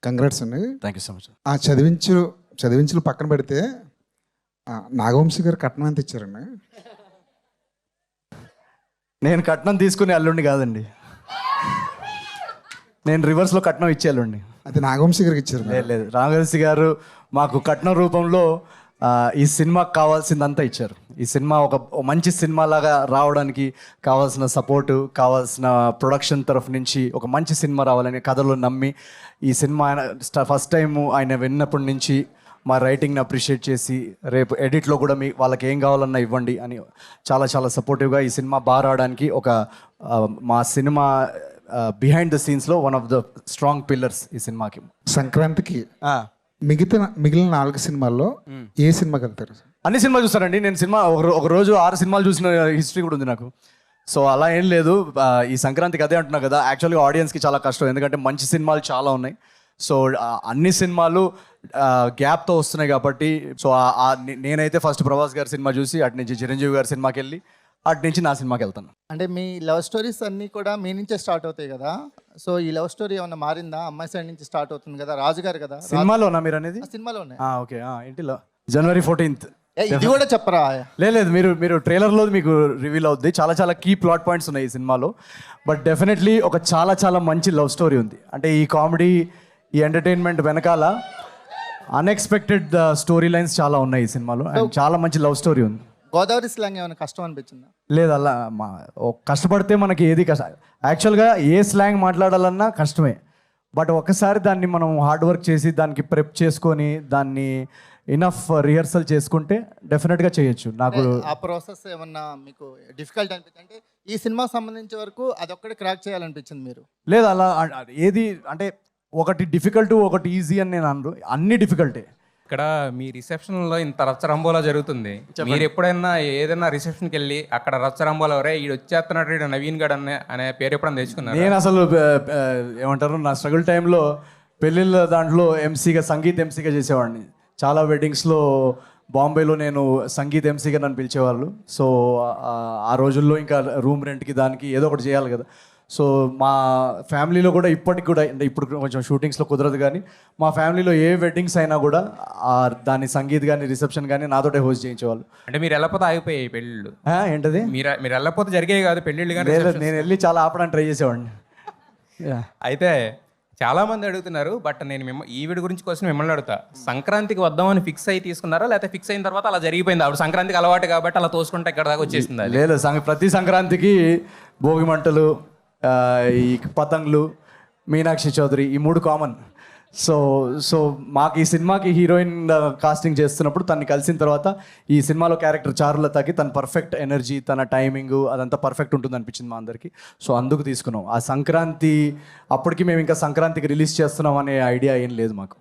Congrats అండి. Thank you so much. ఆ చదివించులు పక్కన పెడితే నాగవంశీ గారు కట్నం ఎంత ఇచ్చారండి? నేను కట్నం తీసుకునే అల్లుండి కాదండి, నేను రివర్స్లో కట్నం ఇచ్చే అల్లుండి. అది నాగవంశీ గారికి ఇచ్చారు. లేదు, రామగల్సి గారు మాకు కట్నం రూపంలో ఈ సినిమాకి కావాల్సిందంతా ఇచ్చారు. ఈ సినిమా ఒక మంచి సినిమా లాగా రావడానికి కావాల్సిన సపోర్టు, కావాల్సిన ప్రొడక్షన్ తరఫు నుంచి ఒక మంచి సినిమా రావాలని కథలో నమ్మి ఈ సినిమా ఆయన ఫస్ట్ టైం ఆయన విన్నప్పటి నుంచి మా రైటింగ్ని అప్రిషియేట్ చేసి రేపు ఎడిట్లో కూడా వాళ్ళకి ఏం కావాలన్నా ఇవ్వండి అని చాలా చాలా సపోర్టివ్గా ఈ సినిమా బాగా రావడానికి ఒక మా సినిమా బిహైండ్ ద సీన్స్లో one of the strong pillars ఈ సినిమాకి. సంక్రాంతికి మిగిలిన 4 సినిమాల్లో ఏ సినిమాకి వెళ్తారు? అన్ని సినిమాలు చూస్తానండి నేను. సినిమా ఒక రోజు 6 సినిమాలు చూసిన హిస్టరీ కూడా ఉంది నాకు. సో అలా ఏం లేదు. ఈ సంక్రాంతికి అదే అంటున్నా కదా, యాక్చువల్గా ఆడియన్స్కి చాలా కష్టం, ఎందుకంటే మంచి సినిమాలు చాలా ఉన్నాయి. సో అన్ని సినిమాలు గ్యాప్తో వస్తున్నాయి కాబట్టి, సో నేనైతే ఫస్ట్ ప్రభాస్ గారి సినిమా చూసి అటు నుంచి చిరంజీవి గారి సినిమాకి వెళ్ళి అటు నుంచి నా సినిమాకి వెళ్తాను. అంటే మీ లవ్ స్టోరీస్ అన్నీ కూడా మీ నుంచే స్టార్ట్ అవుతాయి కదా, సో ఈ లవ్ స్టోరీ ఏమన్నా మారిందా? అమ్మాయి సైడ్ నుంచి స్టార్ట్ అవుతుంది కదా, రాజు గారు కదా సినిమాలోనా మీరు అనేది? సినిమాలోనే. ఓకే, ఏంటిలో January 14th. ఇది కూడా చెప్పరా? లేదు, మీరు ట్రైలర్లో మీకు రివీల్ అవుద్ది. చాలా చాలా కీ ప్లాట్ పాయింట్స్ ఉన్నాయి ఈ సినిమాలో. బట్ డెఫినెట్లీ ఒక చాలా చాలా మంచి లవ్ స్టోరీ ఉంది. అంటే ఈ కామెడీ, ఈ ఎంటర్టైన్మెంట్ వెనకాల అన్ఎక్స్పెక్టెడ్ స్టోరీ లైన్స్ చాలా ఉన్నాయి ఈ సినిమాలో. అండ్ చాలా మంచి లవ్ స్టోరీ ఉంది. గోదావరి స్లాంగ్ ఏమైనా కష్టం అనిపించిందా? లేదు, అలా కష్టపడితే మనకి ఏది కష్టం. యాక్చువల్గా ఏ స్లాంగ్ మాట్లాడాలన్నా కష్టమే. బట్ ఒకసారి దాన్ని మనం హార్డ్ వర్క్ చేసి దానికి ప్రెప్ చేసుకొని దాన్ని ఇనఫ్ రిహర్సల్ చేసుకుంటే డెఫినెట్గా చేయొచ్చు. నాకు ఆ ప్రాసెస్ ఏమన్నా మీకు డిఫికల్ట్ అనిపించింది? అంటే ఈ సినిమాకి సంబంధించి వరకు అది ఒక్కటి క్రాక్ చేయాలనిపించింది మీరు? లేదు, అలా ఏది అంటే ఒకటి డిఫికల్ట్ ఒకటి ఈజీ అని నేను అనరు, అన్ని డిఫికల్టే. ఇక్కడ మీ రిసెప్షన్లో ఇంత రచ్చరంబోలా జరుగుతుంది. మీరు ఎప్పుడైనా ఏదైనా రిసెప్షన్కి వెళ్ళి అక్కడ రచ్చరంబోలా ఎవరే ఈడు వచ్చేస్తున్నాడు, ఈడు నవీన్ గడ్ అనే పేరు ఎప్పుడైనా తెచ్చుకున్నారు? నేను అసలు ఏమంటారు, నా స్ట్రగుల్ టైంలో పెళ్ళిళ్ళ దాంట్లో సంగీత్ ఎంసీగా చేసేవాడిని. చాలా వెడ్డింగ్స్లో బాంబేలో నేను సంగీత్ ఎంసీగా నన్ను పిలిచేవాళ్ళు. సో ఆ రోజుల్లో ఇంకా రూమ్ రెంట్కి దానికి ఏదో ఒకటి చేయాలి కదా. సో మా ఫ్యామిలీలో కూడా ఇప్పటికి కూడా, అంటే ఇప్పుడు కొంచెం షూటింగ్స్లో కుదరదు కానీ మా ఫ్యామిలీలో ఏ వెడ్డింగ్స్ అయినా కూడా దాని సంగీత్ కానీ రిసెప్షన్ కానీ నాతోటే హోస్ట్ చేయించేవాళ్ళు. అంటే మీరు వెళ్ళకపోతే ఆగిపోయాయి పెళ్ళిళ్ళు? ఏంటది? మీరు వెళ్ళకపోతే జరిగేవి కాదు పెళ్ళిళ్ళు కానీ? నేను వెళ్ళి చాలా ఆపడానికి ట్రై చేసేవాడిని. అయితే చాలా మంది అడుగుతున్నారు, బట్ నేను ఈవిడ గురించి కోసం మిమ్మల్ని అడుగుతా. సంక్రాంతికి వద్దామని ఫిక్స్ అయ్యి తీసుకున్నారా, లేకపోతే ఫిక్స్ అయిన తర్వాత అలా జరిగిపోయింది? ఆవిడ సంక్రాంతికి అలవాటు కాబట్టి అలా తోసుకుంటే ఇక్కడ దాకా వచ్చేసింది? లేదు, ప్రతి సంక్రాంతికి భోగి మంటలు, ఈ పతంగులు, మీనాక్షి చౌదరి, ఈ 3 కామన్. సో మాకు ఈ సినిమాకి హీరోయిన్ కాస్టింగ్ చేస్తున్నప్పుడు తను కలిసిన తర్వాత ఈ సినిమాలో క్యారెక్టర్ చారులతకి తన పర్ఫెక్ట్ ఎనర్జీ, తన టైమింగ్ అదంతా పర్ఫెక్ట్ ఉంటుంది అనిపించింది మా అందరికీ. సో అందుకు తీసుకున్నాం. ఆ సంక్రాంతి అప్పటికి మేము ఇంకా సంక్రాంతికి రిలీజ్ చేస్తున్నాం అనే ఐడియా ఏం లేదు మాకు.